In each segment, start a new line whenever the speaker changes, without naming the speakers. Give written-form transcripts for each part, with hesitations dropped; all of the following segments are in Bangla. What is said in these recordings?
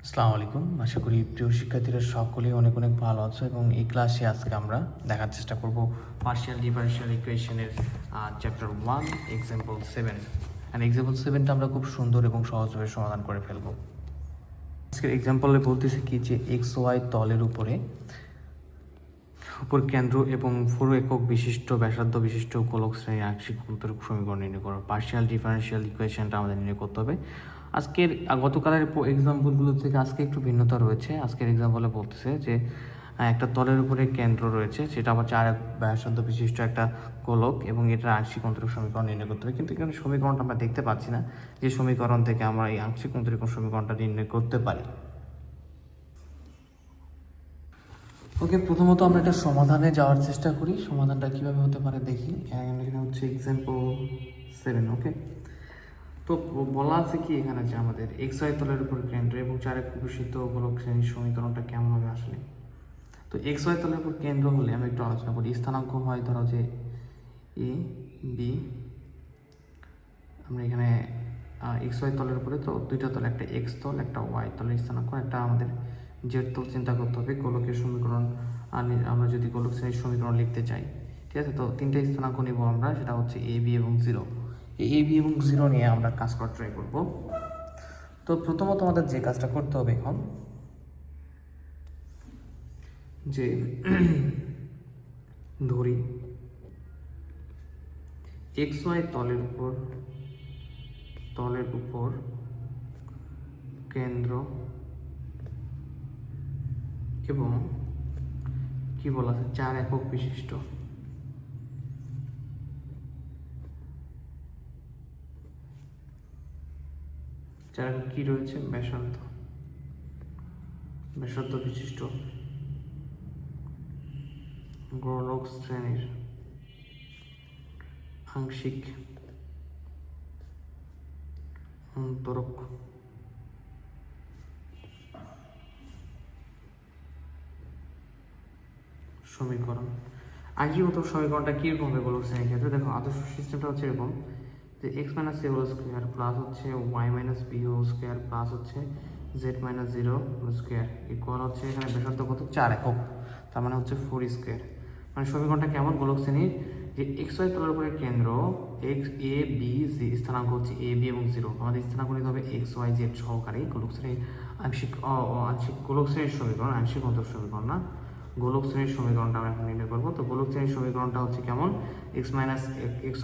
আসসালামু আলাইকুম। আশা করি প্রিয় শিক্ষার্থীরা সকলেই অনেক অনেক ভালো আছো এবং এই ক্লাসে আজকে আমরা দেখার চেষ্টা করব পার্শিয়াল ডিফারেনশিয়াল ইকুয়েশনের চ্যাপ্টার 1 এক্সাম্পল 7। অ্যান্ড এক্সাম্পল 7টা আমরা খুব সুন্দর এবং সহজভাবে সমাধান করে ফেলবো। আজকের এক্সাম্পলে বলতেছে কি যে এক্স ওয়াই তলের উপর কেন্দ্র এবং পুরো একক বিশিষ্ট ব্যাসার্ধ বিশিষ্ট গোলক শ্রেণীর আংশিক অন্তরক সমীকরণ নির্ণয় করো। পার্শিয়াল ডিফারেনশিয়াল ইকুয়েশনটা আমাদের নির্ণয় করতে হবে। আজকের গতকালের এক্সাম্পলগুলো থেকে আজকে একটু ভিন্নতা রয়েছে। আজকের এক্সাম্পলে বলতেছে যে একটা তলের উপরে কেন্দ্র রয়েছে, সেটা আবার চার ব্যাসার্ধ বিশিষ্ট একটা গোলক এবং এটার আংশিক অন্তরক সমীকরণ নির্ণয় করতে হবে। কিন্তু এখানে সমীকরণটা আমরা দেখতে পাচ্ছি না যে সমীকরণ থেকে আমরা এই আংশিক অন্তরক সমীকরণটা নির্ণয় করতে পারি। ওকে, প্রথমত আমরা একটা সমাধানে যাওয়ার চেষ্টা করি। সমাধানটা কীভাবে হতে পারে দেখি। এখানে হচ্ছে এক্সাম্পল 7। ওকে, তো বলা আছে কি এখানে যে আমাদের এক্স ওয়াই তলের উপর কেন্দ্র এবং চারে বিশিষ্ট গোলক শ্রেণীর সমীকরণটা কেমন হবে আসলে। তো এক্স ওয়াই তলের উপর কেন্দ্র হলে আমি একটু আলোচনা করি। স্থানাঙ্ক হয় ধরো যে এ বি। আমরা এখানে এক্স ওয়াই তলের উপরে তো দুইটা তল, একটা এক্স তল একটা ওয়াই তলের স্থানাঙ্ক, একটা আমাদের জেড তল চিন্তা করতে হবে। গোলকের সমীকরণ আমরা যদি গোলক শ্রেণীর সমীকরণ লিখতে চাই, ঠিক আছে, তো তিনটে স্থানাঙ্ক নিব আমরা, সেটা হচ্ছে এ বি এবং জিরো। এ বি এবং জিরো নিয়ে আমরা কাজ করার ট্রাই করব। তো প্রথমত আমাদের যে কাজটা করতে হবে এখন, যে ধরি এক্স ওয়াই তলের উপর কেন্দ্র এবং কি বলা আছে চার একক বিশিষ্ট কি রয়েছে ব্যাসার্ধ বিশিষ্ট গোলক শ্রেণীর আংশিক অন্তরক সমীকরণ। আংশিক অন্তরক সমীকরণটা কীরকম হবে গোলক শ্রেণীর ক্ষেত্রে? দেখো, আদর্শ সিস্টেমটা হচ্ছে এরকম যে X minus A whole square plus হচ্ছে Y minus B whole square plus হচ্ছে Z minus zero whole square equal হচ্ছে এখানে ব্যাসার্ধ কত 4 একক, তার মানে হচ্ছে 4 স্কোয়ার। মানে সমীকরণটা কেমন গোলক শ্রেণীর, যে এক্স ওয়াই তলের উপরে কেন্দ্র এক্স এ বি জি, স্থানাঙ্ক হচ্ছে এ বি এবং জিরো। আমাদের স্থানাঙ্ক নিতে হবে এক্স ওয়াই জেড সহকারে গোলক শ্রেণীর আংশিক গোলক শ্রেণীর সমীকরণ, আংশিক অন্তরক সমীকরণ না, গোলক শ্রেণীর সমীকরণটা আমরা এখন নির্ণয় করবো। তো গোলক শ্রেণীর সমীকরণটা হচ্ছে কেমন, x minus x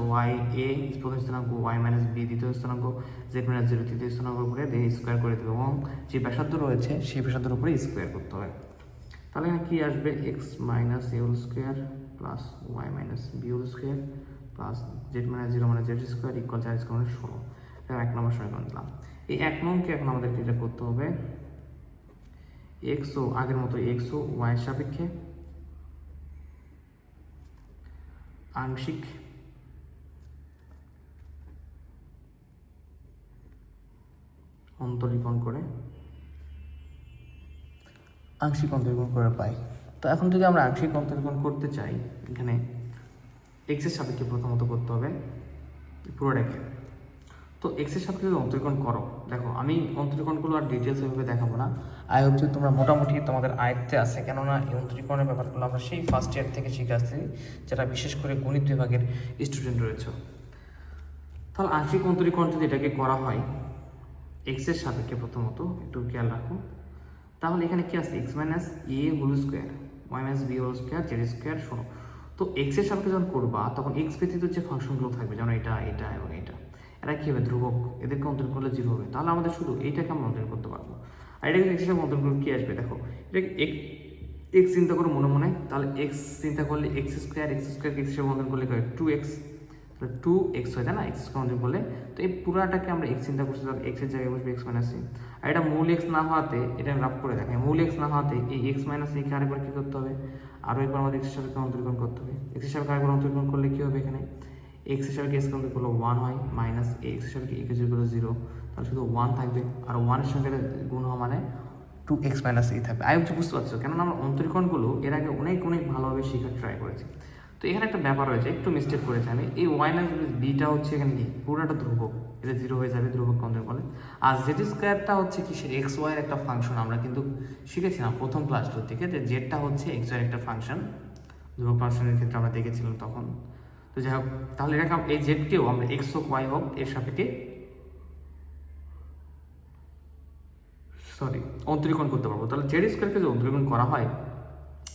Y A প্রথম স্থানাঙ্ক, ওয়াই মাইনাস বি দ্বিতীয় স্থানাঙ্ক, জেড মাইনাস জিরো তৃতীয় স্থানাঙ্কের উপরে দিয়ে স্কোয়ার করে দেবে এবং যে ব্যাসার্ধ রয়েছে সেই ব্যাসার্ধের উপরে স্কোয়ার করতে হবে। তাহলে এখানে কি আসবে, X minus A whole square plus Y minus B whole square plus Z minus zero মানে জেড স্কোয়ার ইকুয়াল 4 স্কোয়ার 16। এটা 1 নম্বর সমীকরণ দিলাম। এই 1 নম্বরকে এখন আমাদেরকে এটা করতে হবে এক্স ও আগের মতো এক্স ও ওয়াই এর সাপেক্ষে আংশিক অন্তরীকরণ করে পাই। তো এখন যদি আমরা আংশিক অন্তরীকরণ করতে চাই, এখানে এক্স এর সাপেক্ষে প্রথমত করতে হবে পুরোটাকে। তো এক্স এর সাপেক্ষে অন্তরীকরণ করো, দেখো আমি অন্তরীকরণগুলো আর ডিটেলস এভাবে দেখাবো না। আই হোপ যে তোমরা মোটামুটি তোমাদের আয়ত্তে আছে, কেননা এই অন্তরীকরণের ব্যাপারগুলো আমরা সেই ফার্স্ট ইয়ার থেকে শিখে আসছি, যারা বিশেষ করে গণিত বিভাগের স্টুডেন্ট রয়েছে। তাহলে আংশিক অন্তরীকরণ যদি এটাকে করা হয় এক্স এর সাপেক্ষে, প্রথমত একটু খেয়াল রাখো, তাহলে এখানে কি আছে X minus A whole square Y minus B whole square Z square 16। তো এক্স এর সাপেক্ষে যখন করবা তখন এক্স ব্যতীত যে ফাংশনগুলো থাকবে, যেমন এটা এটা এবং এটা, এরা কী হবে ধ্রুবক, এদেরকে অন্তরীকরণ করলে 0 হবে। তাহলে আমাদের শুধু এইটাকে আমরা অন্তরীকরণ করতে পারবো। আর এটাকে এক্স হিসাবে অন্তরীকরণ করলে কী আসবে, দেখো এটাকে এক্স চিন্তা করো মনে মনে, তাহলে এক্স চিন্তা করলে এক্স স্কোয়ার এক্স হিসাবে অন্তরীকরণ করলে কী হয় 2x, তাহলে 2x হয় তাই না, এক্স স্কোয়ার অন্তরীকরণ করলে। তো এই পুরাটাকে আমরা এক্স চিন্তা করছি, তাহলে এক্সের জায়গায় বসবে এক্স মাইনাস এ। আর এটা মূল এক্স না হওয়াতে, এটা রাফ করে দেখে, মূল এক্স না হওয়াতে এই এক্স মাইনাস একে আরেকবার কী করতে হবে, আরও একবার আমাদের এক্সের সাপেক্ষে অন্তরীকরণ করতে হবে। এক্সের সাপেক্ষে আরেকবার অন্তরীকরণ করলে কী হবে, এখানে এক্স এর সাপেক্ষে এক্স করলে 1 হয় মাইনাস এক্স এর সাপেক্ষে একে যোগ করলে 0, তাহলে শুধু 1 থাকবে। আর 1 এর সঙ্গে গুণ হওয়া মানে 2x মাইনাস এ থাকবে। আই হচ্ছে বুঝতে পারছো, কেননা আমরা অন্তরীকরণগুলো এর আগে অনেক ভালোভাবে শেখার ট্রাই করেছি। তো এখানে একটা ব্যাপার রয়েছে, একটু মিস্টেক করেছে আমি, এই ওয়াই মাইনাস বিটা হচ্ছে এখানে কি পুরোটা ধ্রুবক, এটা 0 হয়ে যাবে ধ্রুবককে অন্তরীকরণ করলে। আর জেড স্কোয়ারটা হচ্ছে কি সে এক্স ওয়াই এর একটা ফাংশন, আমরা কিন্তু শিখেছিলাম প্রথম ক্লাস 2 থেকে যে জেডটা হচ্ছে এক্স ওয়াই এর একটা ফাংশন, ধ্রুবক ফাংশনের ক্ষেত্রে আমরা দেখেছিলাম তখন। তো যাই হোক, তাহলে এটা এই জেডকেও আমরা এক্স হোক ওয়াই হোক এর সাপেক্ষে অন্তরীকরণ করতে পারবো। তাহলে জেড স্কোয়ারকে যদি অন্তরীকরণ করা হয়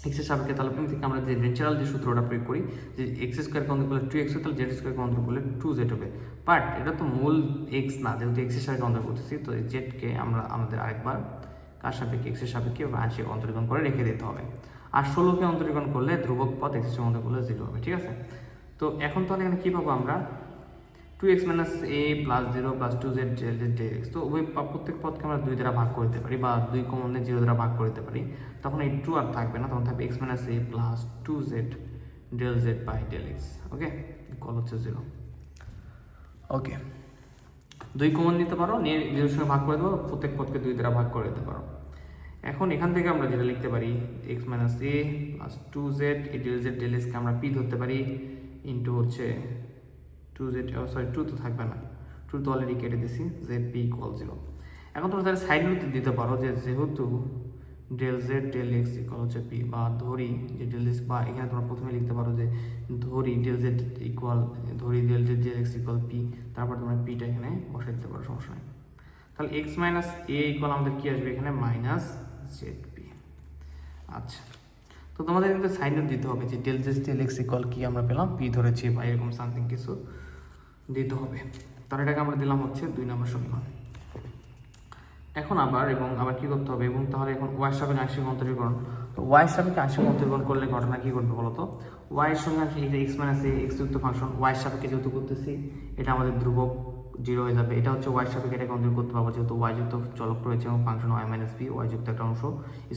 এক্স এর সাপেক্ষে, তাহলে এখান থেকে আমরা যে ন্যাচারাল যে সূত্রটা প্রয়োগ করি যে এক্স স্কোয়ারকে অন্তর করলে 2x, তাহলে জেড স্কোয়ারকে অন্তর করলে 2z হবে। বাট এটা তো মূল এক্স না, যেহেতু এক্স এর সাপেক্ষে অন্তর করতেছি, তো এই জেডকে আমরা আমাদের আরেকবার কার সাপেক্ষে এক্স এর সাপেক্ষে আংশিক অন্তরীকরণ করে রেখে দিতে হবে। আর 16কে অন্তরীকরণ করলে ধ্রুবক পদ এক্স এর অন্তর করলে 0 হবে, ঠিক আছে। তো এখন তাহলে এখানে কী পাবো আমরা 2x - a + 0 + 2z dx। তো ওই প্রত্যেক পদকে আমরা 2 দ্বারা ভাগ করতে পারি বা 2 কমনে 0 দ্বারা ভাগ করতে পারি, তখন এই 2 আর থাকবে না, তখন থাকবে x - a + 2z ∂z/∂x। Okay, equal হচ্ছে 0। ওকে, 2 কমন নিতে পারো, নিয়ে 0 সঙ্গে ভাগ করে দেবো, প্রত্যেক পদকে 2 দ্বারা ভাগ করে দিতে পারো। এখন এখান থেকে আমরা যেটা লিখতে পারি x - a + 2z এই ∂z/∂x কে আমরা p ধরতে পারি ইন্টু হচ্ছে 2z, সরি 2 তো থাকবে না, 2 তো অলরেডি কেটে দিছি, zp = 0। এখন তোমরা তাহলে সাইড নোট দিতে পারো যে যেহেতু ∂z/∂x = হচ্ছে p, বা ধরি যে ∂z, বা এখানে তোমরা প্রথমে লিখতে পারো যে ধরি ∂z/∂x = p, তারপর তোমরা pটা এখানে বসাই দিতে পারো, সমস্যা নেই। তাহলে x - a আমাদের কি আসবে এখানে -zp। আচ্ছা, তো তোমাদের কিন্তু সাইড নোট দিতে হবে যে ∂z/∂x = কি আমরা পেলাম p ধরেছি বা এরকম সামথিং কিছু দিতে হবে। তাহলে এটাকে আমরা দিলাম হচ্ছে 2 নম্বর সমীকরণ। এখন আবার কি করতে হবে, এবং তাহলে এখন y এর সাপেক্ষে আংশিক অন্তরীকরণ। তো y এর সাপেক্ষে আংশিক অন্তরীকরণ করলে ঘটনা কি ঘটবে বলো তো, y এর সঙ্গে এটা x - a x যুক্ত ফাংশন y এর সাপেক্ষে যেহেতু করতেছি, এটা আমাদের ধ্রুবক 0 হয়ে যাবে। এটা হচ্ছে y এর সাপেক্ষে এটাকে অন্তরীকরণ করতে পারবো, যেহেতু y যুক্ত চলক রয়েছে এবং ফাংশন y - b y যুক্ত একটা অংশ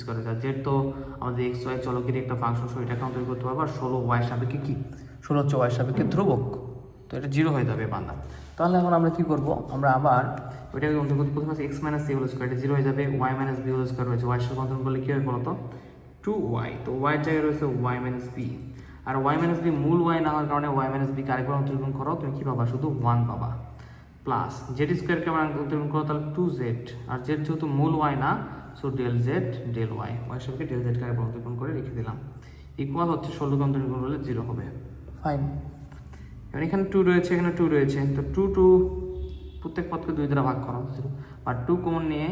স্কয়ার আছে। z তো আমাদের x y চলকের একটা ফাংশন, সো এটাকে অন্তরীকরণ করতে পারবো। আর 16 y এর সাপেক্ষে কি, 16 হচ্ছে y এর সাপেক্ষে ধ্রুবক, তো এটা 0 হয়ে যাবে বান্দা। তাহলে এখন আমরা কি করব, আমরা আবার ওইটাকে অন্তর্গত প্রথমে আছে x - a হোল স্কয়ার, এটা 0 হয়ে যাবে। y - b হোল স্কয়ার রয়েছে, y এর সাথে অন্তর্গত করলে কি হবে বলো তো 2y, তো y এর জায়গায় রয়েছে y - b। আর y - b মূল y না হওয়ার কারণে y - b কে আরেকবার অন্তর্গত করো, তুমি কি পাবা শুধু 1 পাবা, প্লাস z স্কয়ারকে আমরা অন্তর্গত করো তাহলে 2z, আর z যেহেতু মূল y না, সো ∂z ∂y, y এর সাথে ∂z কে আরেকবার অন্তর্গত করে রেখে দিলাম, ইকুয়াল হচ্ছে 16 কে অন্তর্গত করলে 0 হবে। ফাইন, এবার এখানে 2 রয়েছে, এখানে 2 রয়েছে, তো 2 প্রত্যেক পদকে 2 দ্বারা ভাগ করো, 0, বা 2 কমন নিয়ে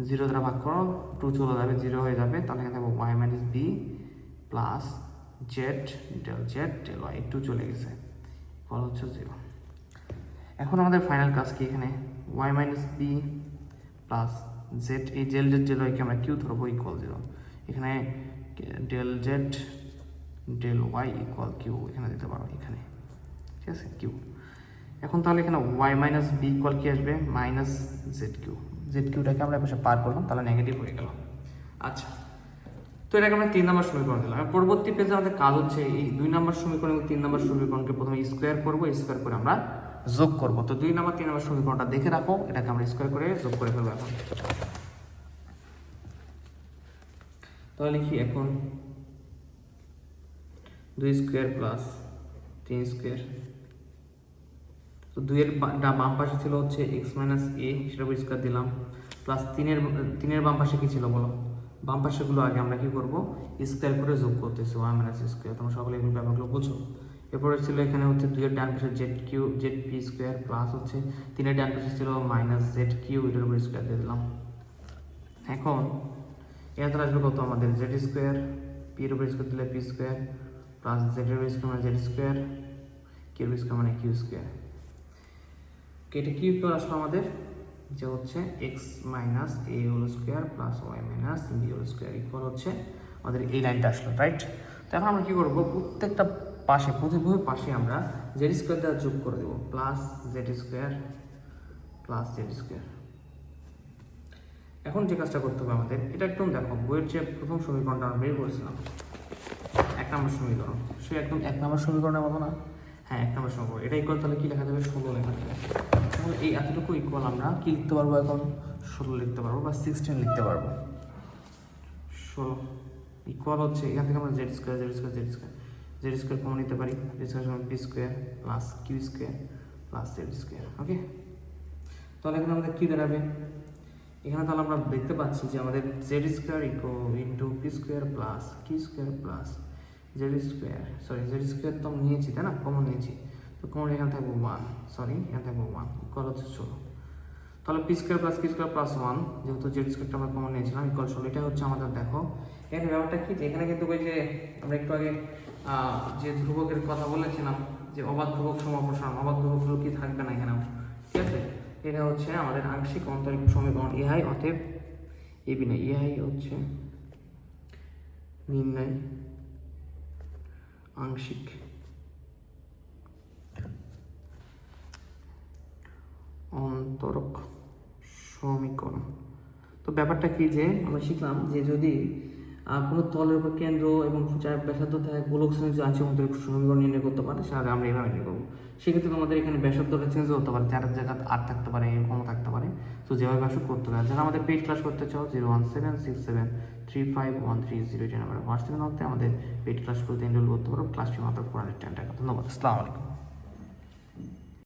0 দ্বারা ভাগ করো, 2 চলে যাবে, 0 হয়ে যাবে। তাহলে এখানে থাকবে y - b plus z ∂z ∂y, 2 চলে গেছে, ফল হচ্ছে 0। এখন আমাদের ফাইনাল কাজ কি, এখানে y - b প্লাস z, এই ∂z ∂y কে আমরা q ধরবো ইকুয়াল 0, এখানে ∂z ∂y ইকুয়াল q এখানে দিতে পারো, এখানে ঠিক আছে q। এখন তাহলে এখানে y - b ইকুয়াল কি আসবে -zq, zqটাকে আমরা পাশে পার করলাম, তাহলে নেগেটিভ হয়ে গেল। আচ্ছা, তো এটাকে আমরা 3 নম্বর সমীকরণ দিলাম। পরবর্তী পেজে আমাদের কাজ হচ্ছে এই 2 নম্বর সমীকরণ এবং 3 নম্বর সমীকরণকে প্রথমে স্কোয়ার করবো, স্কোয়ার করে আমরা যোগ করব। তো 2 নম্বর 3 নম্বর সমীকরণটা দেখে রাখো, এটাকে আমরা স্কোয়ার করে যোগ করে ফেলবো। এখন তাহলে লিখি এখন 2 স্কোয়ার প্লাস 3 স্কোয়ার, তো 2 এর বাম পাশে ছিল হচ্ছে x - a, সেটা স্কোয়ার দিলাম, প্লাস 3 এর বাম পাশে কি ছিল বলো, বাম পাশেগুলো আগে আমরা কি করব স্কোয়ার করে যোগ করতেছি, y - স্কোয়ার, তোমরা সকলে এগুলো ব্যাপারগুলো বুঝো। এরপরে ছিল এখানে হচ্ছে 2 এর ডান পাশে zp স্কোয়ার, প্লাস হচ্ছে 3 এর ডান পাশে ছিল -zq, এটার উপর স্কোয়ার দিয়ে দিলাম। এখন এর দ্বারা আসবে কত আমাদের z স্কোয়ার, p এর উপর স্কোয়ার দিলে p স্কোয়ার, প্লাস z এর উপর স্কোয়ার মানে z স্কোয়ার, q এর স্কোয়ার মানে q স্কোয়ার। এটা কি ইকুয়াল আসলে আমাদের, যে হচ্ছে x - a whole square plus y - b whole square equal হচ্ছে আমাদের এই লাইনটা আসলো, রাইট। তো এখন আমরা কি করব, প্রত্যেকটা পাশে প্রতিভূমি পাশে আমরা z স্কোয়ার দ্বারা যোগ করে দেব, plus z square plus z square. এখন যে কাজটা করতে হবে আমাদের, এটা একদম দেখো বইয়ের যে প্রথম সমীকরণটা আমরা বের করেছিলাম 1 নম্বর সমীকরণ, সে একদম 1 নম্বর সমীকরণের মতো না, হ্যাঁ 1 নম্বর সমীকরণ। এটা ইকুয়াল তাহলে কি লেখা যাবে 16 লেখা যাবে। তাহলে এই এতটুকু ইকুয়াল আমরা কি লিখতে পারবো, এখন 16 লিখতে পারবো বা 16 লিখতে পারবো। 16 ইকুয়াল হচ্ছে এখান থেকে আমরা z স্কোয়ার কমন নিতে পারি, z স্কোয়ার সমান p square plus q square plus Z square. Okay, তাহলে এখানে আমাদের কী দাঁড়াবে? এখানে তাহলে আমরা দেখতে পাচ্ছি যে আমাদের Z square into P square plus Q square plus Z square, sorry Z square তো আমরা নিয়েছি তাই না, কমন নিয়েছি, তো কমন এখানে থাকবো 1, সরি এখানে থাকবো 1 ইকুয়াল হচ্ছে 16। তাহলে P square plus Q square plus 1, যেহেতু জেড স্কোয়ারটা আমরা কমন নিয়েছিলাম, ইকুয়াল 16। এটা হচ্ছে আমাদের, দেখো এখানে ব্যাপারটা কি, যে এখানে কিন্তু ওই যে আমরা একটু আগে যে ধ্রুবকের কথা বলেছিলাম যে অবাধ ধ্রুবক সমঅপসারণ, অবাধ ধ্রুবকগুলো কি থাকবে না এখানেও, ঠিক আছে। এটা হচ্ছে আমাদের আংশিক অন্তরীপ সমীকরণ ইহাই, অতএব এবি না, ইহাই হচ্ছে নির্ণয় আংশিক অন্তরক সমীকরণ। তো ব্যাপারটা কি, যে আমরা শিখলাম যে যদি কোনো তলের উপর কেন্দ্র এবং ব্যাসার্ধ থাকে, গোলক শ্রেণীর যে আংশিক অন্তরক সমীকরণ নির্ণয় করতে পারে, সেটা আমরা এইভাবে নির্ণয় করবো। সেক্ষেত্রে আমাদের এখানে ব্যাসার্ধটা চেঞ্জ হতে পারে, 4 জায়গা 8 থাকতে পারে, এরকমও থাকতে পারে। তো যেভাবে আসুক করতে পারে। যারা আমাদের পেইড ক্লাস করতে চাও 01767351330 এটা নাম্বারে হোয়াটসঅ্যাপে নকতে আমাদের পেইড ক্লাসগুলোতে এনরোল করতে পারো। ক্লাস ফি মাত্র 410 টাকা। ধন্যবাদ, আসসালামু আলাইকুম।